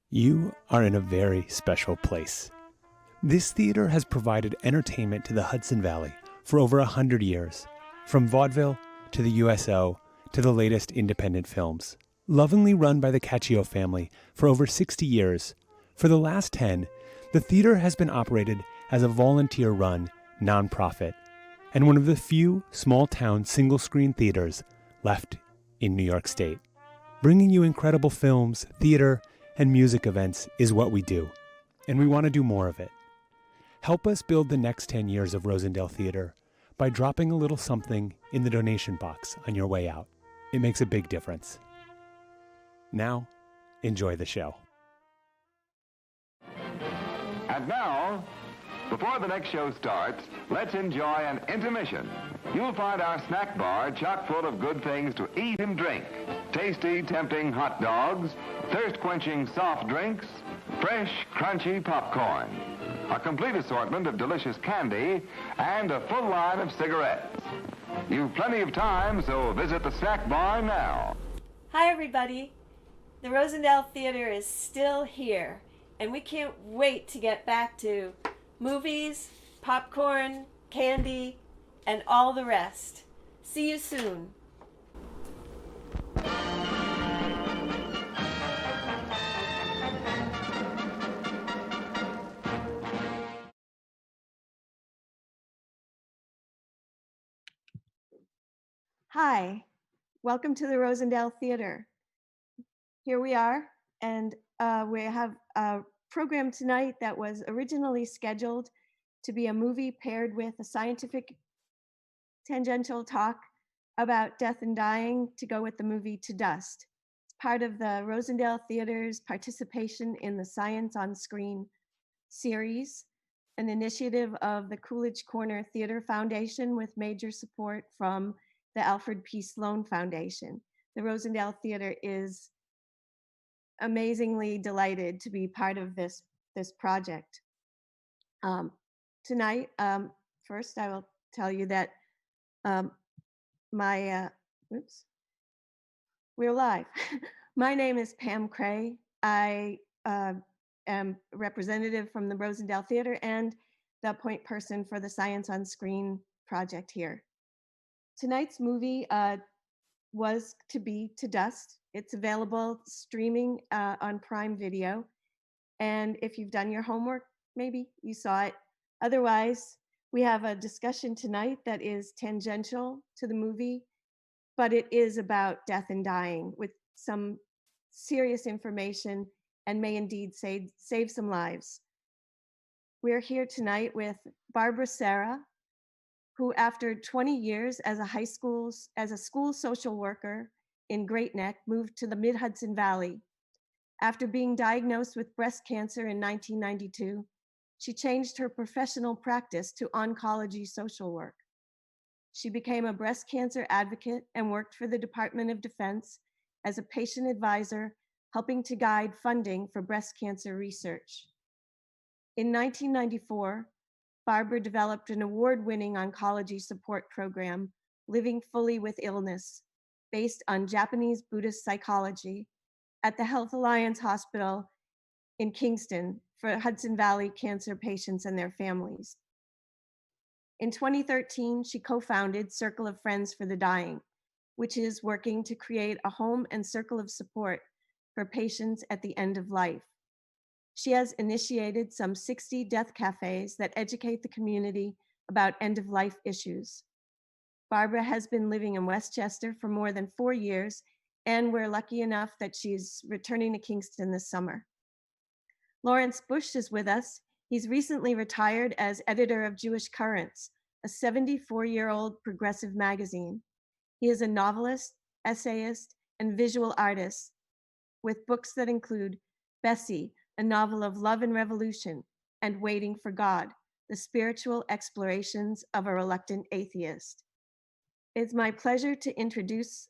You are in a very special place. This theater has provided entertainment to the Hudson Valley for over 100 years, from vaudeville to the USO to the latest independent films. Lovingly run by the Caccio family for over 60 years, for the last 10, the theater has been operated as a volunteer-run nonprofit and one of the few small-town single-screen theaters left in New York State. Bringing you incredible films, theater, and music events is what we do, and we want to do more of it. Help us build the next 10 years of Rosendale Theater by dropping a little something in the donation box on your way out. It makes a big difference. Now, enjoy the show. And now, before the next show starts, let's enjoy an intermission. You'll find our snack bar chock full of good things to eat and drink. Tasty, tempting hot dogs, thirst-quenching soft drinks, fresh, crunchy popcorn, a complete assortment of delicious candy, and a full line of cigarettes. You've plenty of time, so visit the snack bar now. Hi, everybody. The Rosendale Theater is still here, and we can't wait to get back to movies, popcorn, candy, and all the rest. See you soon. Hi, welcome to the Rosendale Theater. Here we are, and we have a program tonight that was originally scheduled to be a movie paired with a scientific tangential talk about death and dying to go with the movie To Dust. It's part of the Rosendale Theater's participation in the Science on Screen series, an initiative of the Coolidge Corner Theater Foundation with major support from the Alfred P. Sloan Foundation. The Rosendale Theater is amazingly delighted to be part of this project. Tonight, first I will tell you that we're live. My name is Pam Cray. I am representative from the Rosendale Theater and the point person for the Science on Screen project here. Tonight's movie was to be To Dust. It's available streaming on Prime Video. And if you've done your homework, maybe you saw it. Otherwise, we have a discussion tonight that is tangential to the movie, but it is about death and dying with some serious information and may indeed save some lives. We're here tonight with Barbara Serra, who after 20 years as a school social worker in Great Neck, moved to the Mid-Hudson Valley. After being diagnosed with breast cancer in 1992, she changed her professional practice to oncology social work. She became a breast cancer advocate and worked for the Department of Defense as a patient advisor, helping to guide funding for breast cancer research. In 1994, Barbara developed an award-winning oncology support program, Living Fully with Illness, based on Japanese Buddhist psychology at the Health Alliance Hospital in Kingston for Hudson Valley cancer patients and their families. In 2013, she co-founded Circle of Friends for the Dying, which is working to create a home and circle of support for patients at the end of life. She has initiated some 60 death cafes that educate the community about end-of-life issues. Barbara has been living in Westchester for more than 4 years, and we're lucky enough that she's returning to Kingston this summer. Lawrence Bush is with us. He's recently retired as editor of Jewish Currents, a 74-year-old progressive magazine. He is a novelist, essayist, and visual artist with books that include Bessie, a novel of love and revolution, and Waiting for God, the spiritual explorations of a reluctant atheist. It's my pleasure to introduce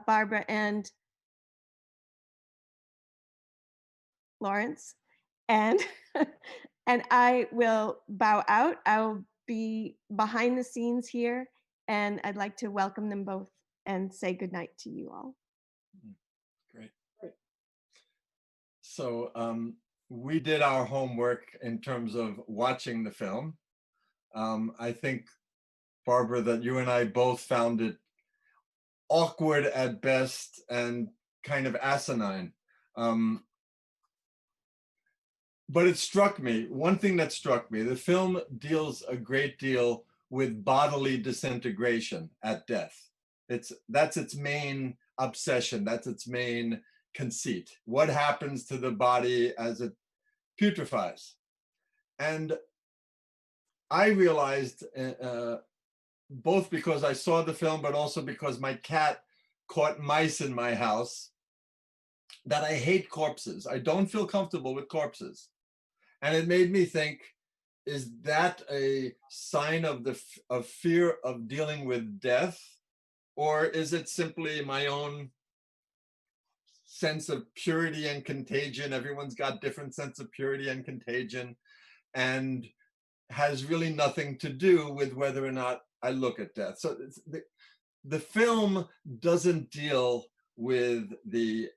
Barbara and Lawrence, and I will bow out. I'll be behind the scenes here, and I'd like to welcome them both and say goodnight to you all. Great. So we did our homework in terms of watching the film. I think, Barbara, that you and I both found it awkward at best and kind of asinine. But it struck me, one thing that struck me, the film deals a great deal with bodily disintegration at death. That's its main obsession, that's its main conceit. What happens to the body as it putrefies? And I realized, both because I saw the film, but also because my cat caught mice in my house, that I hate corpses. I don't feel comfortable with corpses. And it made me think, is that a sign of of fear of dealing with death? Or is it simply my own sense of purity and contagion? Everyone's got different sense of purity and contagion, and has really nothing to do with whether or not I look at death. So the film doesn't deal with the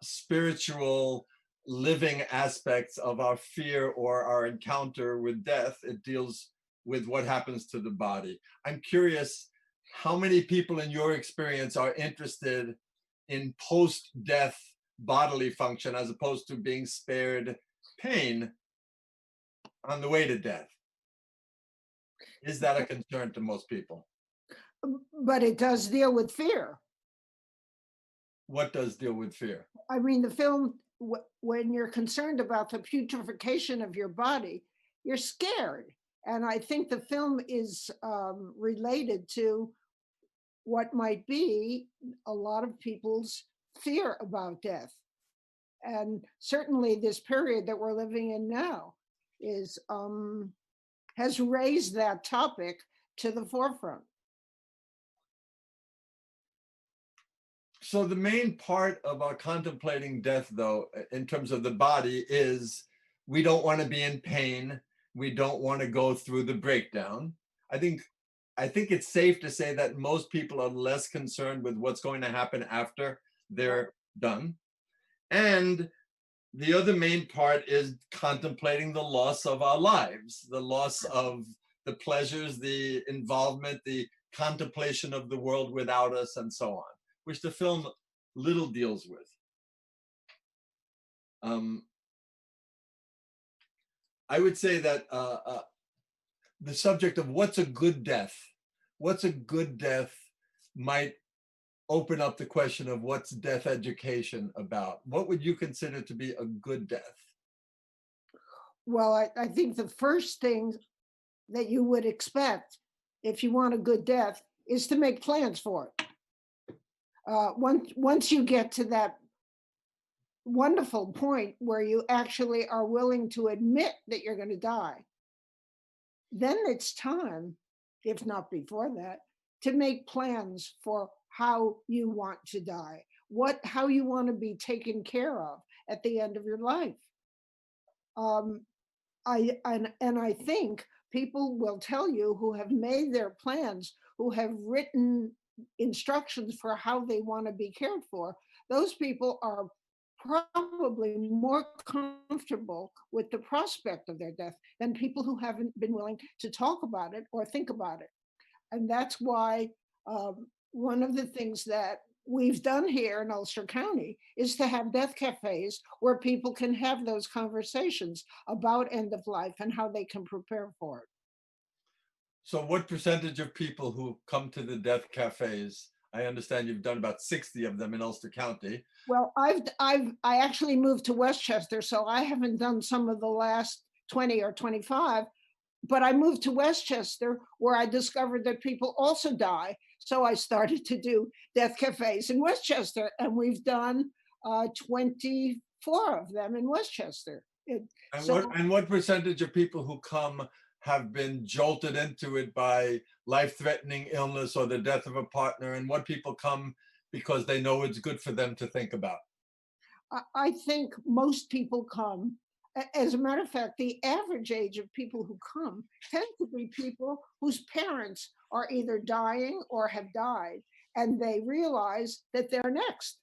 spiritual living aspects of our fear or our encounter with death. It deals with what happens to the body. I'm curious, how many people in your experience are interested in post-death bodily function as opposed to being spared pain on the way to death? Is that a concern to most people? But it does deal with fear. What does deal with fear? I mean, the film, when you're concerned about the putrefaction of your body, you're scared. And I think the film is related to what might be a lot of people's fear about death. And certainly this period that we're living in now is has raised that topic to the forefront. So the main part of our contemplating death, though, in terms of the body, is we don't want to be in pain. We don't want to go through the breakdown. I think it's safe to say that most people are less concerned with what's going to happen after they're done. And the other main part is contemplating the loss of our lives, the loss of the pleasures, the involvement, the contemplation of the world without us, and so on, which the film little deals with. I would say that the subject of what's a good death might open up the question of what's death education about. What would you consider to be a good death? Well, I think the first thing that you would expect if you want a good death is to make plans for it. Once you get to that wonderful point where you actually are willing to admit that you're going to die, then it's time, if not before that, to make plans for how you want to die, how you want to be taken care of at the end of your life. I think people will tell you who have made their plans, who have written instructions for how they want to be cared for, those people are probably more comfortable with the prospect of their death than people who haven't been willing to talk about it or think about it. And that's why one of the things that we've done here in Ulster County is to have death cafes where people can have those conversations about end of life and how they can prepare for it. So what percentage of people who come to the death cafes, I understand you've done about 60 of them in Ulster County. Well, I actually moved to Westchester, so I haven't done some of the last 20 or 25, but I moved to Westchester where I discovered that people also die. So I started to do death cafes in Westchester, and we've done 24 of them in Westchester. And what percentage of people who come have been jolted into it by life-threatening illness or the death of a partner, and what people come because they know it's good for them to think about? I think most people come. As a matter of fact, the average age of people who come tend to be people whose parents are either dying or have died, and they realize that they're next.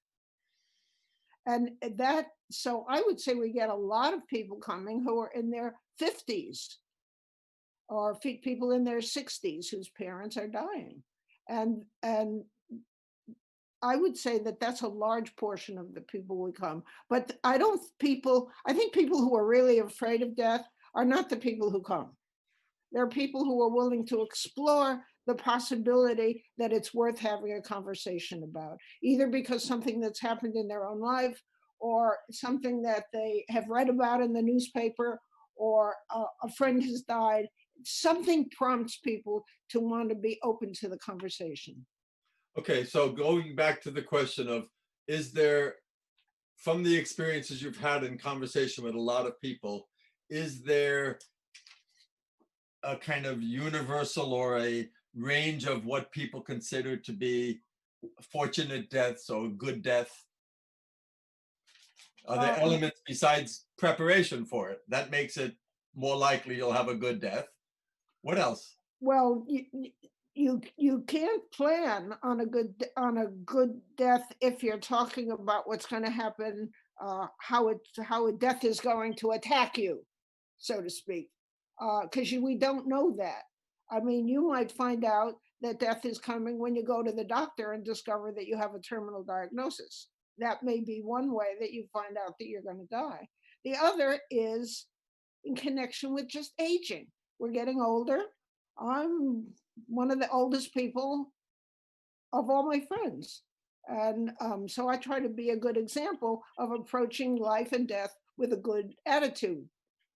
And that, so I would say we get a lot of people coming who are in their 50s or people in their 60s whose parents are dying. And I would say that that's a large portion of the people we come. But I think people who are really afraid of death are not the people who come. There are people who are willing to explore the possibility that it's worth having a conversation about, either because something that's happened in their own life or something that they have read about in the newspaper or a friend has died. Something prompts people to want to be open to the conversation. Okay, so going back to the question of, is there, from the experiences you've had in conversation with a lot of people, is there a kind of universal or a range of what people consider to be fortunate deaths or good death? Are there elements besides preparation for it that makes it more likely you'll have a good death? What else? Well, you can't plan on a good death if you're talking about what's going to happen, how a death is going to attack you, so to speak, because we don't know that. I mean, you might find out that death is coming when you go to the doctor and discover that you have a terminal diagnosis. That may be one way that you find out that you're going to die. The other is in connection with just aging. We're getting older. I'm one of the oldest people of all my friends. And so I try to be a good example of approaching life and death with a good attitude,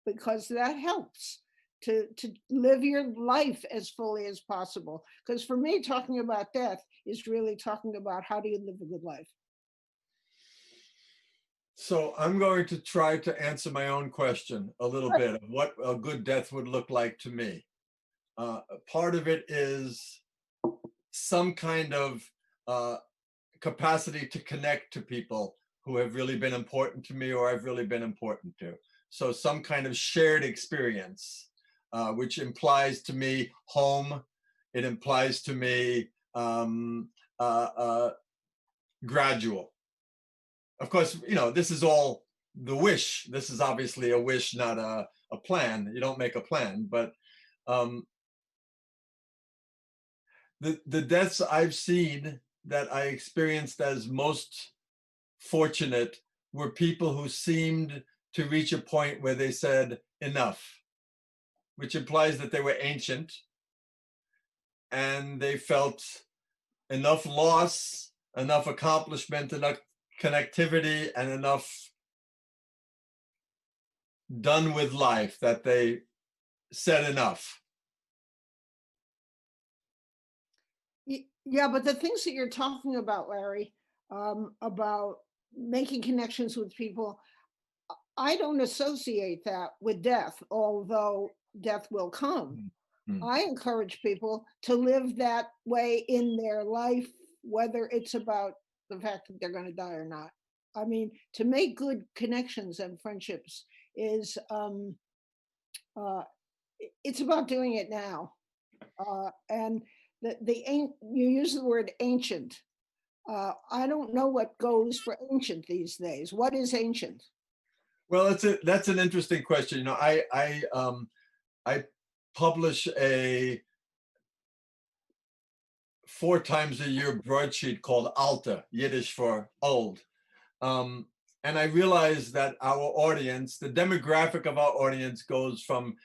because that helps to live your life as fully as possible. Because for me, talking about death is really talking about how do you live a good life. So I'm going to try to answer my own question a little bit of what a good death would look like to me. Part of it is some kind of capacity to connect to people who have really been important to me or I've really been important to. So some kind of shared experience, which implies to me home. It implies to me gradual. Of course, this is all the wish. This is obviously a wish, not a plan. You don't make a plan, but the deaths I've seen that I experienced as most fortunate were people who seemed to reach a point where they said enough, which implies that they were ancient and they felt enough loss, enough accomplishment, enough connectivity, and enough done with life that they said enough. Yeah, but the things that you're talking about, Larry, about making connections with people, I don't associate that with death, although death will come. Mm-hmm. I encourage people to live that way in their life, whether it's about the fact that they're going to die or not. I mean, to make good connections and friendships is, it's about doing it now. And you use the word ancient. I don't know what goes for ancient these days. What is ancient? Well, that's an interesting question. I publish a 4 times a year broadsheet called Alter, Yiddish for old. And I realize that our audience, the demographic of our audience goes from,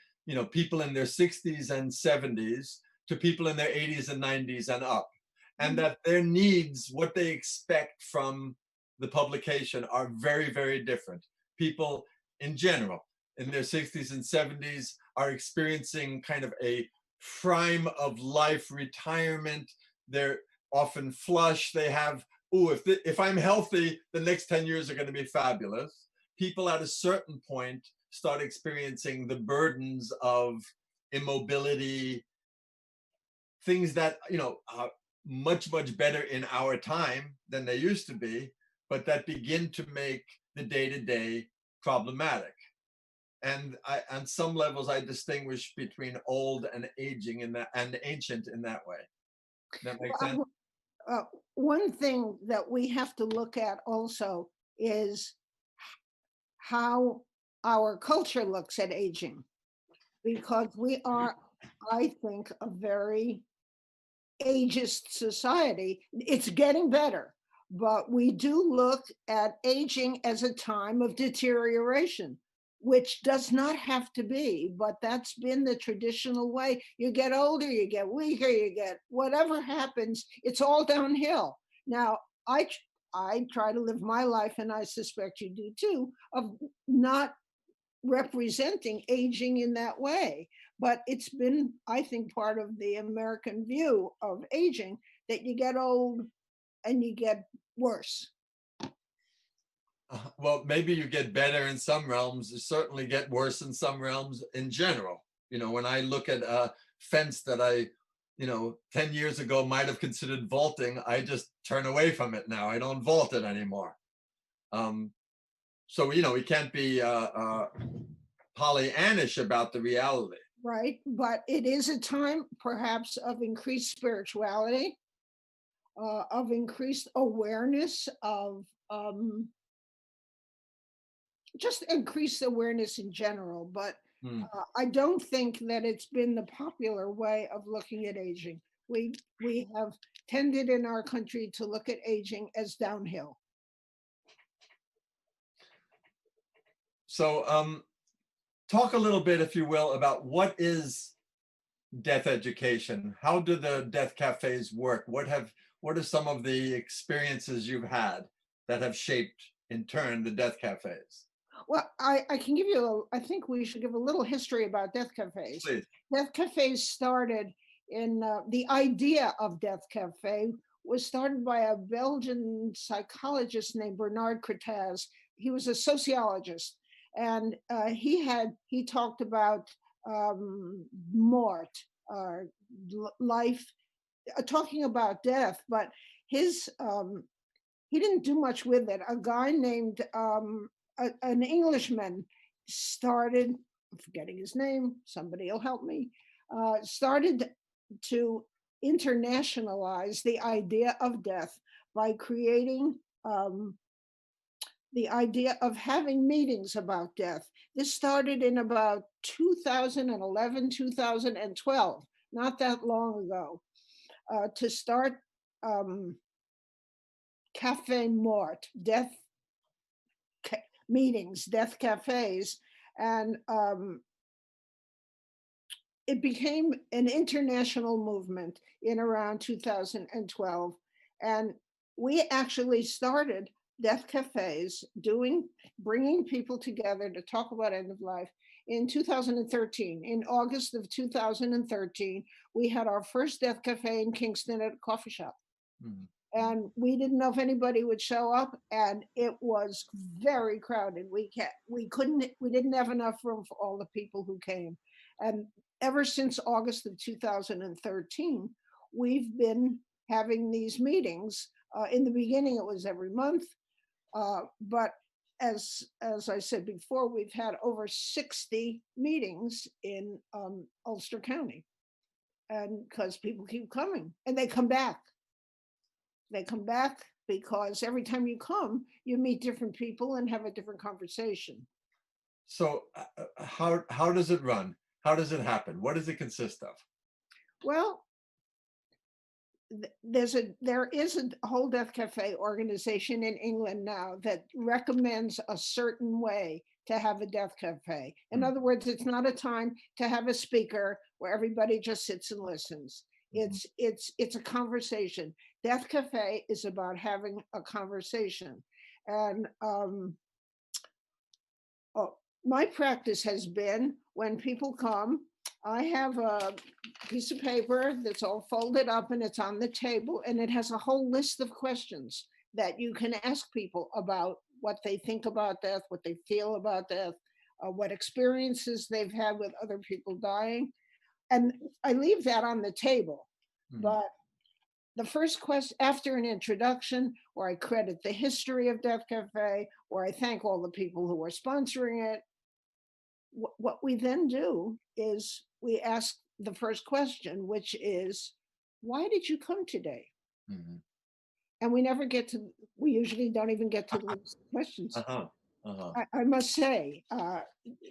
people in their 60s and 70s to people in their 80s and 90s and up. And that their needs, what they expect from the publication are very, very different. People in general in their 60s and 70s are experiencing kind of a prime of life, retirement. They're often flush. They have, if I'm healthy, the next 10 years are going to be fabulous. People at a certain point start experiencing the burdens of immobility, things that, are much, much better in our time than they used to be, but that begin to make the day-to-day problematic. And on some levels, I distinguish between old and aging and ancient in that way. That makes sense? One thing that we have to look at also is how our culture looks at aging, because we are, I think, a very ageist society. It's getting better, but we do look at aging as a time of deterioration, which does not have to be, but that's been the traditional way. You get older, you get weaker, you get whatever happens, it's all downhill. Now, I try to live my life, and I suspect you do too, of not representing aging in that way. But it's been, I think, part of the American view of aging that you get old and you get worse. Well, maybe you get better in some realms, you certainly get worse in some realms in general. You know, when I look at a fence that I, 10 years ago might have considered vaulting, I just turn away from it now. I don't vault it anymore. So, we can't be Pollyannish about the reality. Right. But it is a time perhaps of increased spirituality, of increased awareness, of just increased awareness in general. But I don't think that it's been the popular way of looking at aging. We have tended in our country to look at aging as downhill. So talk a little bit, if you will, about what is death education? How do the death cafes work? What are some of the experiences you've had that have shaped, in turn, the death cafes? Well, I can give you, I think we should give a little history about death cafes. Please. Death cafes started in, the idea of Death Cafe was started by a Belgian psychologist named Bernard Crittaz. He was a sociologist, and he talked about mort, life, talking about death, but his he didn't do much with it. A guy named an Englishman started, I'm forgetting his name, somebody will help me, started to internationalize the idea of death by creating the idea of having meetings about death. This started in about 2011, 2012, not that long ago, to start Café Mort, death meetings, death cafes, and it became an international movement in around 2012. And we actually started death cafes, bringing people together to talk about end of life in 2013. In August of 2013, we had our first death cafe in Kingston at a coffee shop. Mm-hmm. And we didn't know if anybody would show up, and it was very crowded. We didn't have enough room for all the people who came. And ever since August of 2013, we've been having these meetings. In the beginning, it was every month, but as I said before, we've had over 60 meetings in Ulster County, and because people keep coming, and they come back. They come back because every time you come, you meet different people and have a different conversation. So how does it run? How does it happen? What does it consist of? Well, there is a whole death cafe organization in England now that recommends a certain way to have a death cafe. In other words, it's not a time to have a speaker where everybody just sits and listens. It's a conversation. Death Cafe is about having a conversation. And my practice has been, when people come, I have a piece of paper that's all folded up and it's on the table, and it has a whole list of questions that you can ask people about what they think about death, what they feel about death, what experiences they've had with other people dying. And I leave that on the table. But the first question, after an introduction, where I credit the history of Death Cafe, where I thank all the people who are sponsoring it, what we then do is we ask the first question, which is, why did you come today? and we usually don't even get to the questions. Uh-huh. Uh-huh. I must say,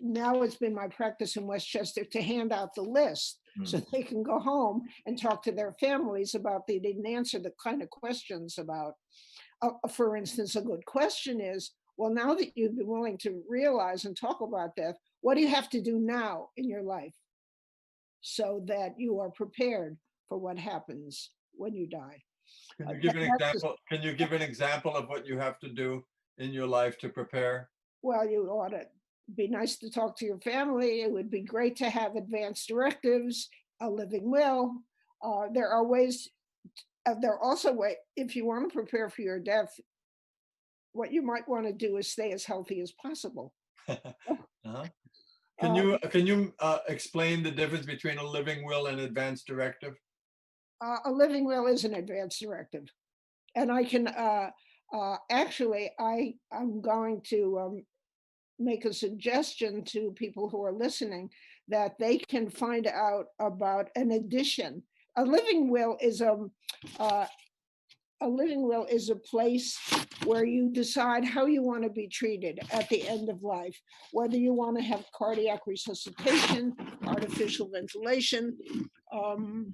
now it's been my practice in Westchester to hand out the list so they can go home and talk to their families about they didn't answer the kind of questions about. For instance, a good question is, well, now that you've been willing to realize and talk about death, what do you have to do now in your life so that you are prepared for what happens when you die? Can you give an example? Can you give an example of what you have to do in your life to prepare? Well, you ought to be nice to talk to your family. It would be great to have advance directives, a living will. There are ways, there are also ways, if you want to prepare for your death, what you might want to do is stay as healthy as possible. Uh-huh. Can you explain the difference between a living will and advance directive? A living will is an advance directive, and I can actually I'm going to make a suggestion to people who are listening that they can find out about an addition. A living will is a living will is a place where you decide how you want to be treated at the end of life, whether you want to have cardiac resuscitation, artificial ventilation. And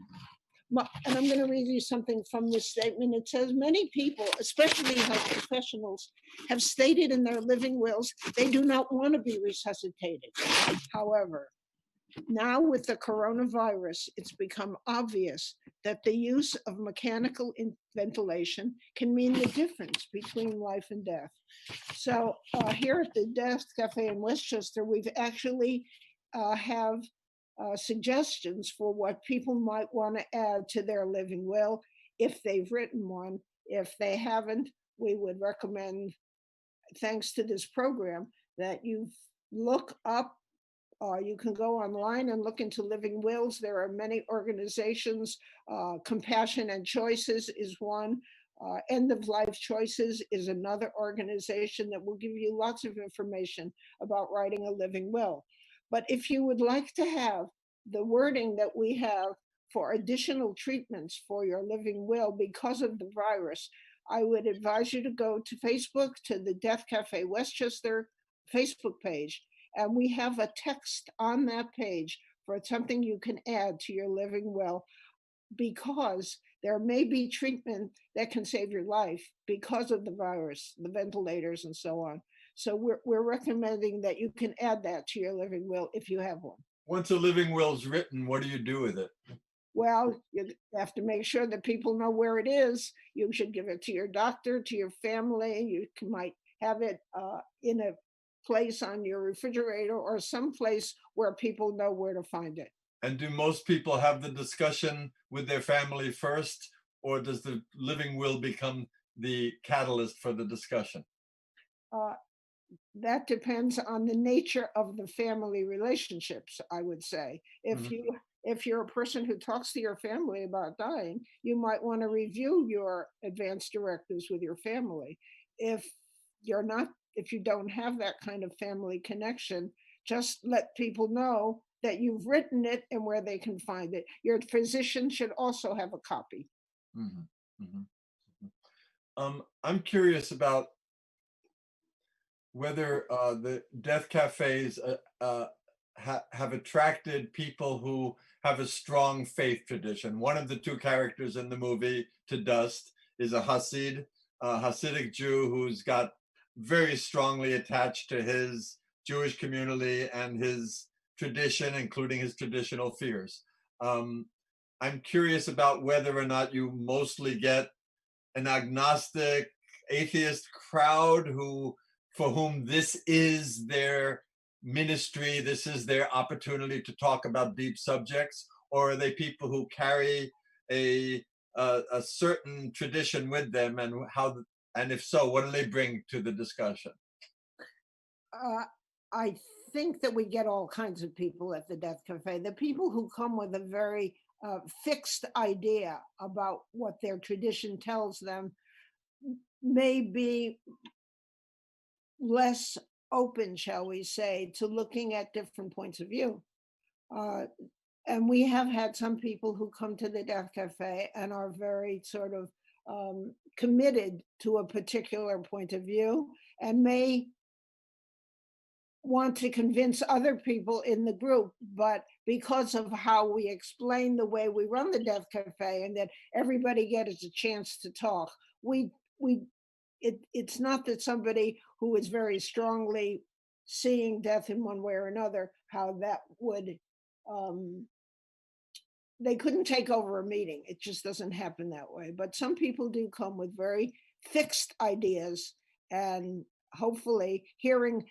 I'm going to read you something from this statement. It says, many people, especially health professionals, have stated in their living wills they do not want to be resuscitated. However, now with the coronavirus, it's become obvious that the use of mechanical ventilation can mean the difference between life and death. So here at the Death Cafe in Westchester, we've actually have suggestions for what people might want to add to their living will if they've written one. If they haven't, we would recommend, thanks to this program, that you look up. You can go online and look into living wills. There are many organizations. Compassion and Choices is one. End of Life Choices is another organization that will give you lots of information about writing a living will. But if you would like to have the wording that we have for additional treatments for your living will because of the virus, I would advise you to go to Facebook, to the Death Cafe Westchester Facebook page. And we have a text on that page for something you can add to your living will, because there may be treatment that can save your life because of the virus, the ventilators and so on. So we're recommending that you can add that to your living will if you have one. Once a living will is written, what do you do with it? Well, you have to make sure that people know where it is. You should give it to your doctor, to your family. You might have it in a place on your refrigerator or someplace where people know where to find it. And do most people have the discussion with their family first, or does the living will become the catalyst for the discussion? That depends on the nature of the family relationships, I would say. If you're a person who talks to your family about dying, you might want to review your advance directives with your family. If you don't have that kind of family connection, just let people know that you've written it and where they can find it. Your physician should also have a copy. Mm-hmm. Mm-hmm. I'm curious about whether the death cafes have attracted people who have a strong faith tradition. One of the two characters in the movie, To Dust, is a Hasidic Jew who's got very strongly attached to his Jewish community and his tradition, including his traditional fears. I'm curious about whether or not you mostly get an agnostic, atheist crowd for whom this is their ministry, this is their opportunity to talk about deep subjects, or are they people who carry a certain tradition with them, and if so, what do they bring to the discussion? I think that we get all kinds of people at the Death Cafe. The people who come with a very fixed idea about what their tradition tells them may be less open, shall we say, to looking at different points of view. And we have had some people who come to the Death Cafe and are very sort of committed to a particular point of view and may want to convince other people in the group, but because of how we explain the way we run the Death Cafe and that everybody gets a chance to talk, it's not that somebody who is very strongly seeing death in one way or another, how that would, they couldn't take over a meeting. It just doesn't happen that way. But some people do come with very fixed ideas, and hopefully hearing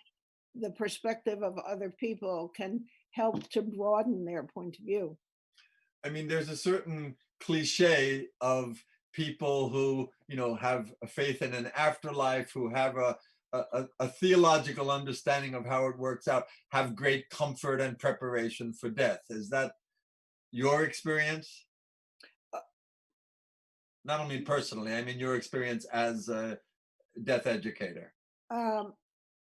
the perspective of other people can help to broaden their point of view. I mean, there's a certain cliche of people who, have a faith in an afterlife, who have a theological understanding of how it works out, have great comfort and preparation for death. Is that your experience? Not only personally, I mean your experience as a death educator.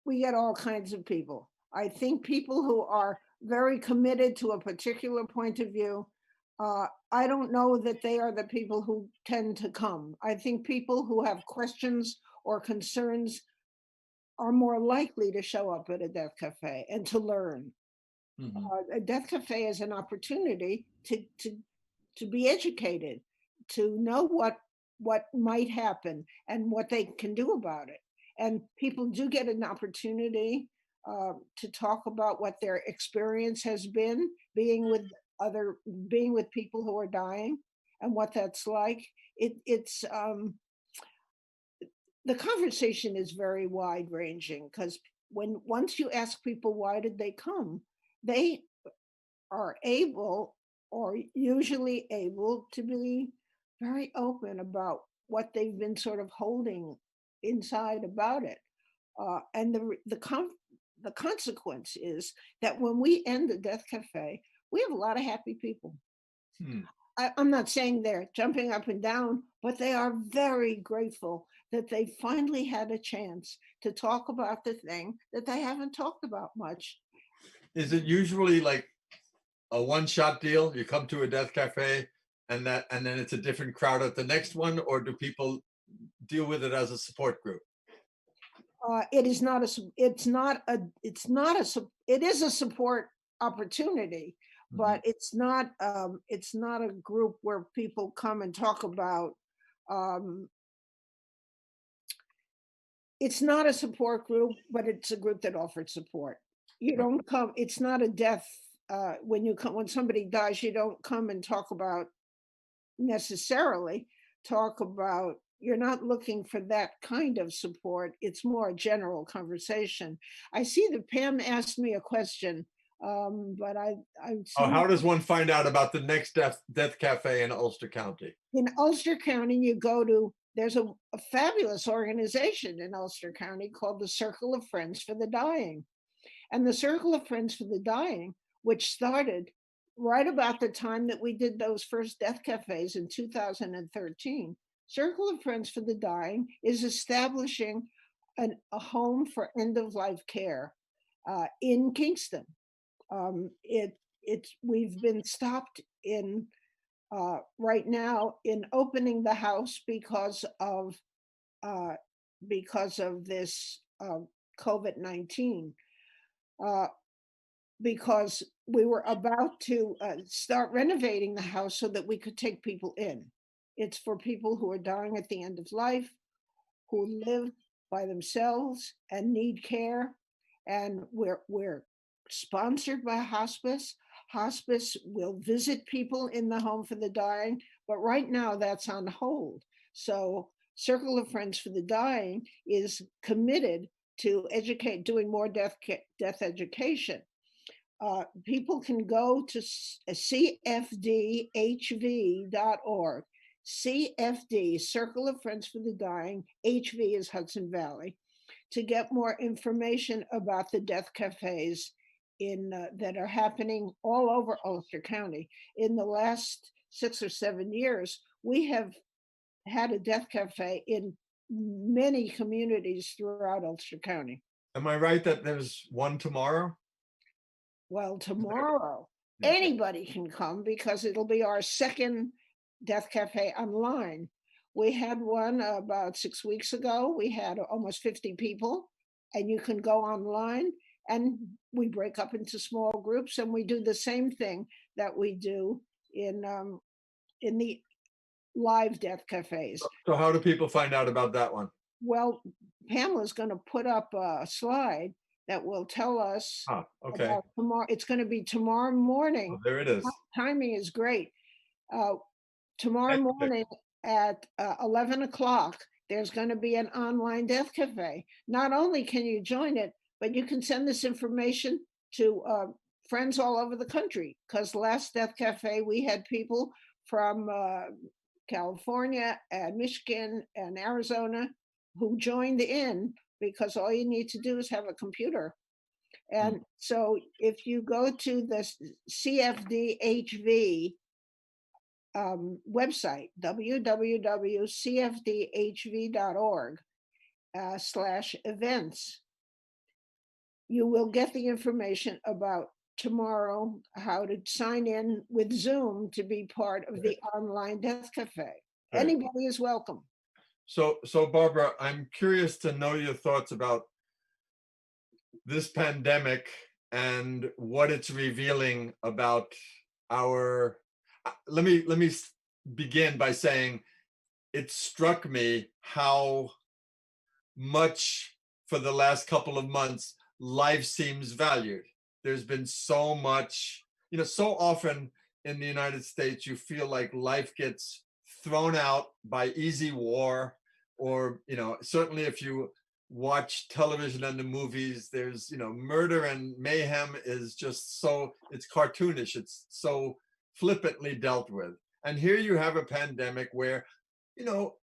We get all kinds of people. I think people who are very committed to a particular point of view, I don't know that they are the people who tend to come. I think people who have questions or concerns are more likely to show up at a death cafe and to learn. A death cafe is an opportunity to be educated, to know what might happen and what they can do about it. And people do get an opportunity to talk about what their experience has been being with people who are dying and what that's like. It's the conversation is very wide ranging, because once you ask people why did they come, they are able, or usually able, to be very open about what they've been sort of holding inside about it. And the consequence is that when we end the Death Cafe, we have a lot of happy people. I'm not saying they're jumping up and down, but they are very grateful that they finally had a chance to talk about the thing that they haven't talked about much. Is it usually like a one-shot deal? You come to a death cafe and then it's a different crowd at the next one, or do people deal with it as a support group? It is a support opportunity, but it's not a group where people come and talk about. It's not a support group, but it's a group that offers support. You don't come. It's not a death. When somebody dies, you don't come and talk about necessarily. You're not looking for that kind of support. It's more a general conversation. I see that Pam asked me a question, but how does one find out about the next death cafe in Ulster County? In Ulster County, there's a fabulous organization in Ulster County called the Circle of Friends for the Dying. And the Circle of Friends for the Dying, which started right about the time that we did those first death cafes in 2013, Circle of Friends for the Dying is establishing a home for end-of-life care in Kingston. We've been stopped in right now in opening the house because of this COVID-19. Because we were about to start renovating the house so that we could take people in. It's for people who are dying at the end of life, who live by themselves and need care. And we're sponsored by hospice. Hospice will visit people in the home for the dying, but right now that's on hold. So Circle of Friends for the Dying is committed to doing more death education. People can go to cfdhv.org. CFD, Circle of Friends for the Dying, HV is Hudson Valley, to get more information about the death cafes that are happening all over Ulster County. In the last 6 or 7 years, we have had a death cafe in many communities throughout Ulster County. Am I right that there's one tomorrow? Well, tomorrow, anybody can come because it'll be our second Death Cafe online. We had one about 6 weeks ago. We had almost 50 people, and you can go online, and we break up into small groups, and we do the same thing that we do in the live death cafes. So how do people find out about that one? Well, Pamela's going to put up a slide that will tell us Okay. about tomorrow. It's going to be tomorrow morning. Oh, there it is. Timing is great. Tomorrow Excellent. morning at 11 o'clock, there's going to be an online death cafe. Not only can you join it, but you can send this information to friends all over the country. Because last death cafe, we had people from California and Michigan and Arizona who joined in, because all you need to do is have a computer. And so if you go to the CFDHV website, www.cfdhv.org/events, you will get the information about tomorrow, how to sign in with Zoom to be part of the online death cafe. Anybody is welcome. So Barbara, I'm curious to know your thoughts about this pandemic and what it's revealing about our. Let me begin by saying it struck me how much for the last couple of months life seems valued. There's been so much, so often in the United States, you feel like life gets thrown out by easy war, or, certainly if you watch television and the movies, there's, murder and mayhem is just so, it's cartoonish. It's so flippantly dealt with. And here you have a pandemic where,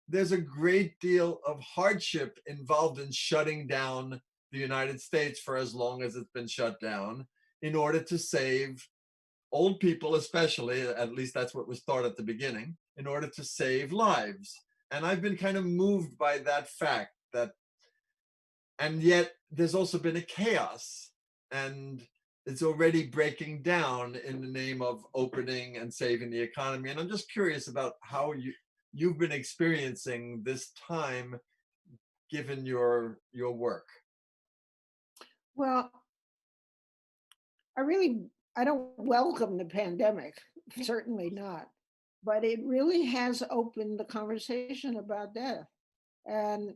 there's a great deal of hardship involved in shutting down the United States for as long as it's been shut down in order to save old people, especially, at least that's what was thought at the beginning, in order to save lives. And I've been kind of moved by that fact and yet there's also been a chaos, and it's already breaking down in the name of opening and saving the economy. And I'm just curious about how you've been experiencing this time, given your work. Well, I don't welcome the pandemic, certainly not, but it really has opened the conversation about death. And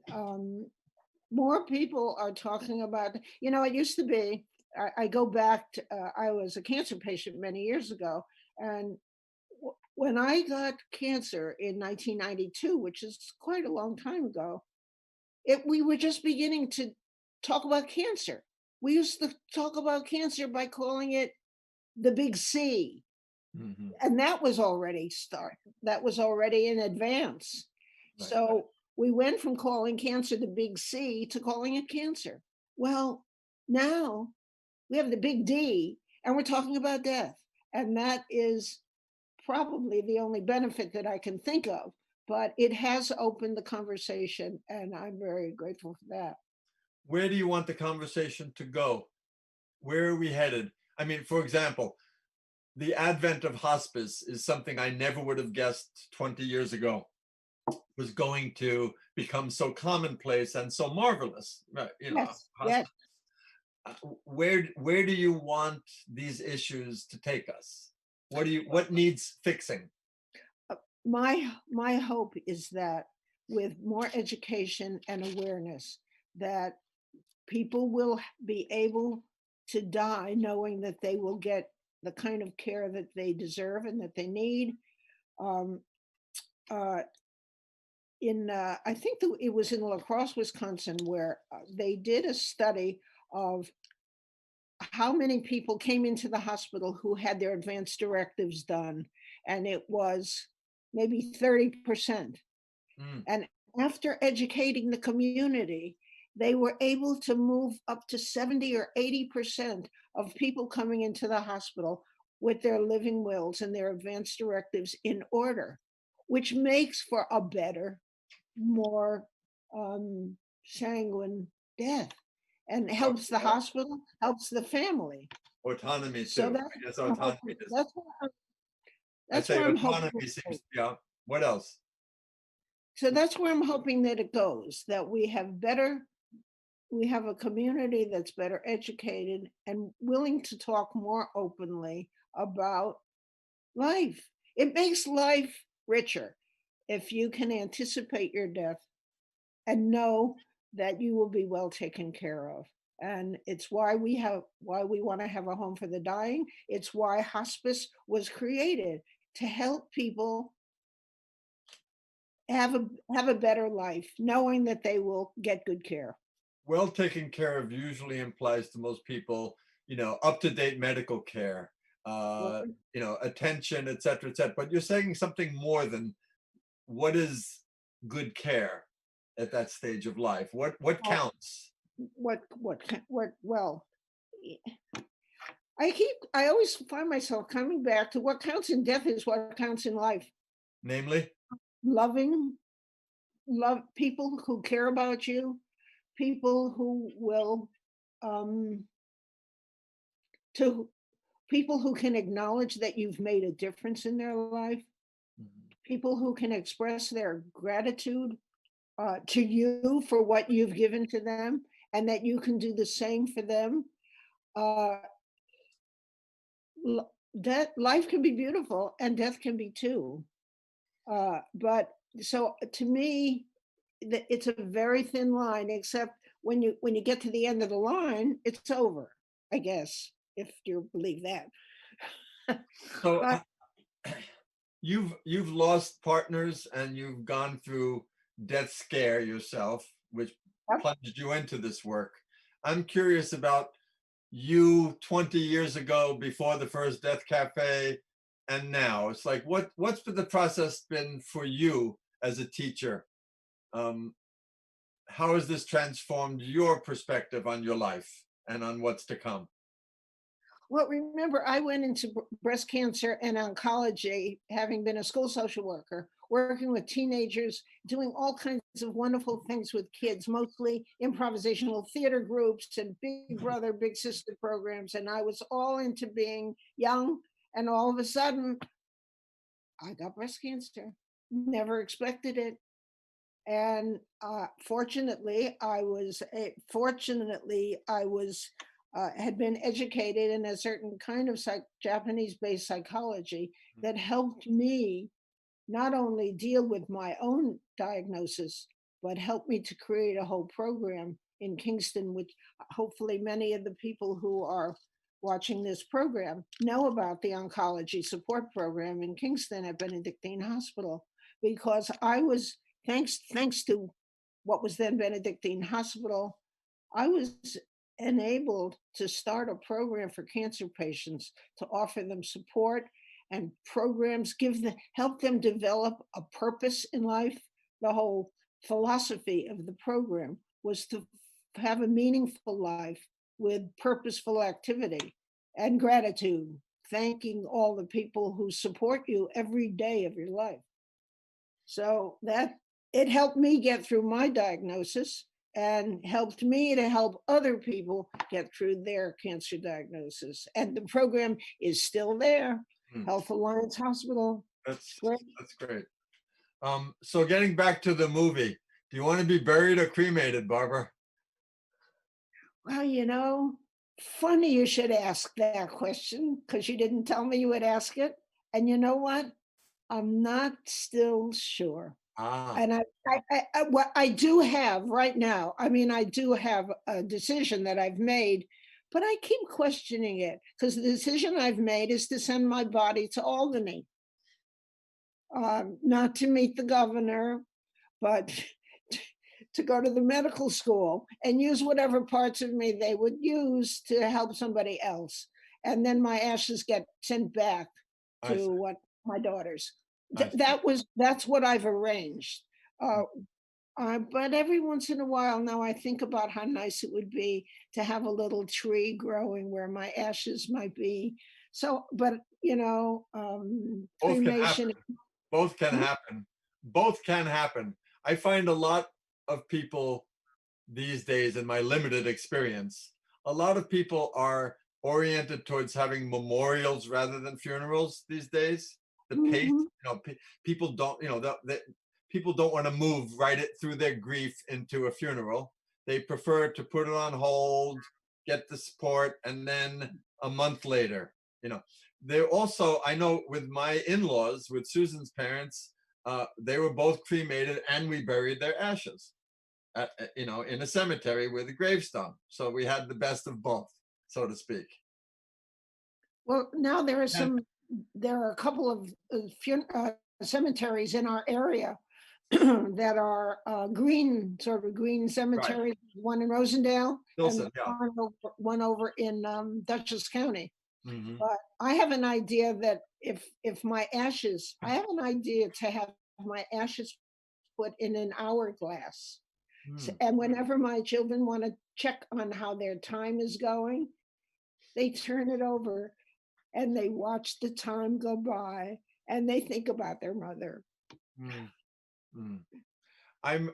more people are talking about, it used to be, I go back to, I was a cancer patient many years ago. And when I got cancer in 1992, which is quite a long time ago, we were just beginning to talk about cancer. We used to talk about cancer by calling it the big C. Mm-hmm. And that was already That was already in advance. Right. So we went from calling cancer the big C to calling it cancer. Well, now we have the big D, and we're talking about death. And that is probably the only benefit that I can think of, but it has opened the conversation, and I'm very grateful for that. Where do you want the conversation to go? Where are we headed? I mean, for example, the advent of hospice is something I never would have guessed 20 years ago was going to become so commonplace and so marvelous. Yes. Where do you want these issues to take us? What needs fixing? My hope is that with more education and awareness, that people will be able to die knowing that they will get the kind of care that they deserve and that they need. I think it was in La Crosse, Wisconsin, where they did a study of how many people came into the hospital who had their advance directives done, and it was maybe 30%. And after educating the community, they were able to move up to 70 or 80% of people coming into the hospital with their living wills and their advance directives in order, which makes for a better, more sanguine death, and helps the hospital, helps the family. Autonomy too. So that's what I'm hoping. Autonomy seems, yeah. What else? So that's where I'm hoping that it goes, that we have a community that's better educated and willing to talk more openly about life. It makes life richer if you can anticipate your death and know that you will be well taken care of. And it's why we want to have a home for the dying. It's why hospice was created, to help people have a better life, knowing that they will get good care. Well taken care of usually implies to most people, up-to-date medical care, Well, attention, et cetera, et cetera. But you're saying something more than what is good care at that stage of life. What counts? well, I always find myself coming back to what counts in death is what counts in life. Namely? Loving, love people who care about you, people who will, um, to people who can acknowledge that you've made a difference in their life, people who can express their gratitude to you for what you've given to them, and that you can do the same for them. Uh, Death, life can be beautiful, and death can be too. But so to me, it's a very thin line. Except when you get to the end of the line, it's over. I guess, if you believe that. So But you've lost partners and you've gone through death scare yourself, which Yep. plunged you into this work. I'm curious about you 20 years ago, before the first Death Cafe, and now. It's like, what's been the process been for you as a teacher? How has this transformed your perspective on your life and on what's to come? Well, remember, I went into breast cancer and oncology, having been a school social worker, working with teenagers, doing all kinds of wonderful things with kids, mostly improvisational theater groups and Big Brother, Big Sister programs. And I was all into being young. And all of a sudden, I got breast cancer. Never expected it. And fortunately, I was had been educated in a certain kind of Japanese-based psychology that helped me not only deal with my own diagnosis, but helped me to create a whole program in Kingston, which hopefully many of the people who are watching this program know about, the oncology support program in Kingston at Benedictine Hospital, because I was, thanks to what was then Benedictine Hospital, I was enabled to start a program for cancer patients to offer them support and programs, help them develop a purpose in life. The whole philosophy of the program was to have a meaningful life with purposeful activity and gratitude, thanking all the people who support you every day of your life. So that it helped me get through my diagnosis and helped me to help other people get through their cancer diagnosis. And the program is still there. Health Alliance Hospital. That's Great. great. So getting back to the movie, do you want to be buried or cremated, Barbara? Well, funny you should ask that question, because you didn't tell me you would ask it. And you know what? I'm not still sure. And what I do have right now, I do have a decision that I've made, but I keep questioning it, because the decision I've made is to send my body to Albany, not to meet the governor, but to go to the medical school and use whatever parts of me they would use to help somebody else. And then my ashes get sent back to my daughters. That's what I've arranged. But every once in a while now, I think about how nice it would be to have a little tree growing where my ashes might be. So, but cremation. Both can happen. Both can happen. I find a lot of people these days, in my limited experience, a lot of people are oriented towards having memorials rather than funerals these days. The pace, people don't, people don't want to move right it through their grief into a funeral. They prefer to put it on hold, get the support, and then a month later, you know. They're also, I know with my in-laws, with Susan's parents, they were both cremated and we buried their ashes, you know, in a cemetery with a gravestone. So we had the best of both, so to speak. Well, now there are a couple of cemeteries in our area that are green, sort of green cemeteries. One in Rosendale Wilson, and one over in Dutchess County. Mhm. But I have an idea that if my ashes, I have an idea to have my ashes put in an hourglass. And whenever my children want to check on how their time is going, they turn it over and they watch the time go by and they think about their mother. Mm. Mm.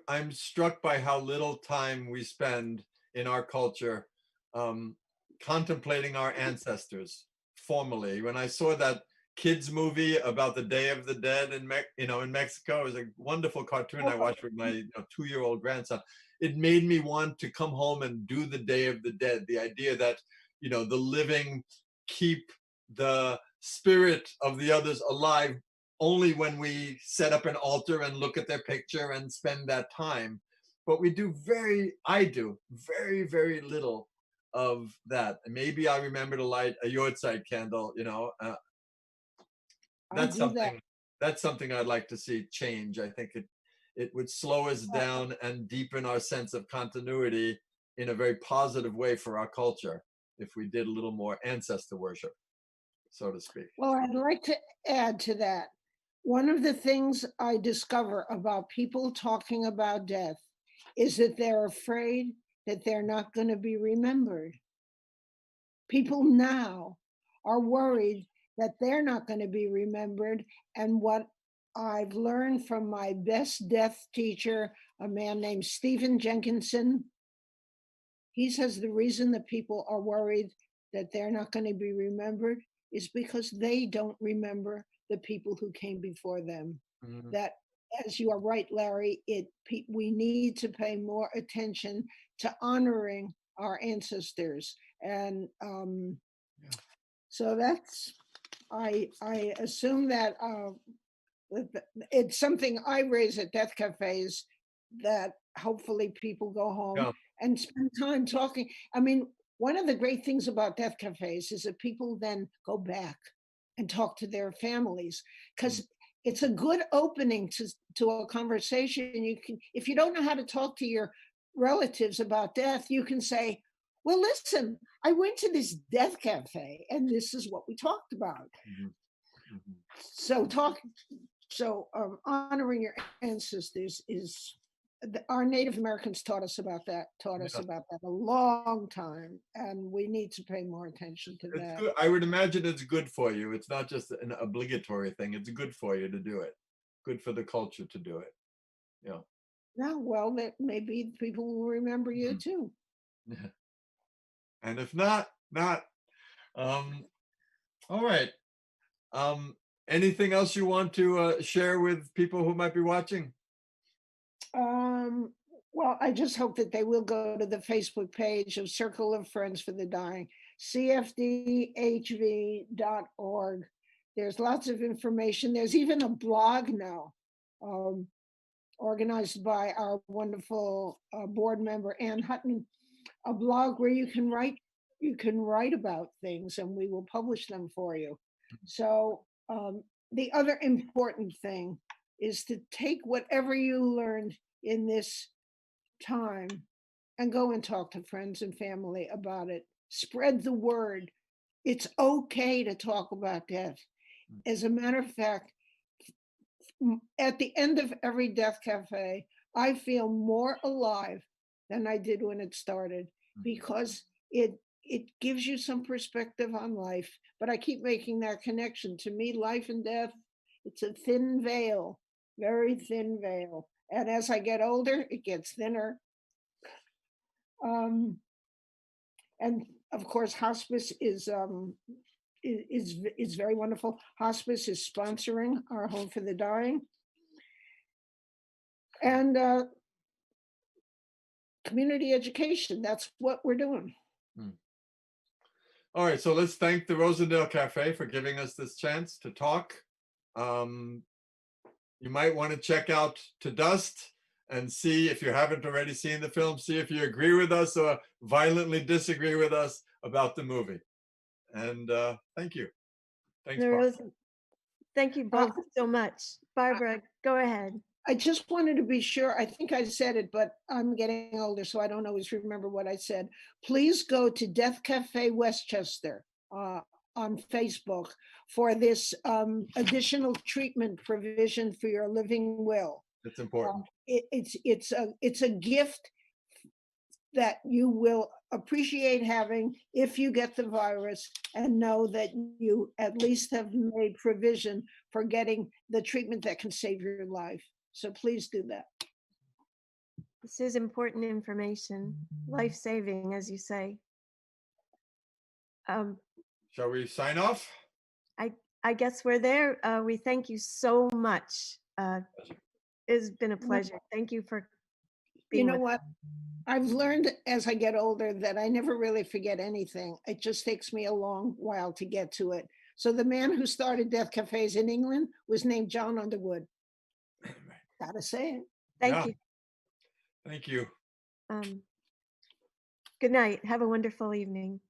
I'm struck by how little time we spend in our culture contemplating our ancestors formally. When I saw that kids movie about the Day of the Dead in Mexico, it was a wonderful cartoon I watched with my 2-year-old grandson. It made me want to come home and do the Day of the Dead. The idea that the living keep the spirit of the others alive only when we set up an altar and look at their picture and spend that time. But I do very, very little of that. And maybe I remember to light a Yortzeit candle, that's something I'd like to see change. I think it would slow us down and deepen our sense of continuity in a very positive way for our culture if we did a little more ancestor worship, so to speak. Well, I'd like to add to that. One of the things I discover about people talking about death is that they're afraid that they're not going to be remembered. People now are worried that they're not going to be remembered. And what I've learned from my best death teacher, a man named Stephen Jenkinson, he says the reason that people are worried that they're not going to be remembered is because they don't remember the people who came before them. Mm-hmm. That, as you are right, Larry, we need to pay more attention to honoring our ancestors. And so that's, I assume that it's something I raise at death cafes, that hopefully people go home and spend time talking. I mean, one of the great things about death cafes is that people then go back and talk to their families, because it's a good opening to a conversation. You can, if you don't know how to talk to your relatives about death, you can say, well, listen, I went to this death cafe and this is what we talked about. Mm-hmm. Mm-hmm. So honoring your ancestors is, our Native Americans taught us about that a long time, and we need to pay more attention to that. Good. I would imagine it's good for you. It's not just an obligatory thing. It's good for you to do it. Good for the culture to do it. Yeah. Yeah, well, that maybe people will remember you too. Yeah. And if not. All right. Anything else you want to share with people who might be watching? Well, I just hope that they will go to the Facebook page of Circle of Friends for the Dying, cfdhv.org. There's lots of information. There's even a blog now, organized by our wonderful board member, Ann Hutton, a blog where you can write about things and we will publish them for you. So the other important thing is to take whatever you learned in this time and go and talk to friends and family about it. Spread the word. It's okay to talk about death. As a matter of fact, at the end of every death cafe, I feel more alive than I did when it started, because it gives you some perspective on life. But I keep making that connection. To me, life and death, it's a thin veil, very thin veil. And as I get older, it gets thinner. And of course, hospice is very wonderful. Hospice is sponsoring our Home for the Dying. And community education, that's what we're doing. All right, so let's thank the Rosendale Cafe for giving us this chance to talk. You might want to check out To Dust and see, if you haven't already seen the film, see if you agree with us or violently disagree with us about the movie. And thank you. Thanks, Barbara. Thank you both so much. Barbara, go ahead. I just wanted to be sure, I think I said it, but I'm getting older, so I don't always remember what I said. Please go to Death Cafe Westchester on Facebook for this additional treatment provision for your living will. It's important. It's a gift that you will appreciate having if you get the virus, and know that you at least have made provision for getting the treatment that can save your life. So please do that. This is important information, life-saving, as you say. Shall we sign off? I guess we're there. We thank you so much. It's been a pleasure. Thank you for being with us. What? I've learned as I get older that I never really forget anything. It just takes me a long while to get to it. So the man who started death cafes in England was named John Underwood. Gotta say it. Thank you. Thank you. Good night. Have a wonderful evening.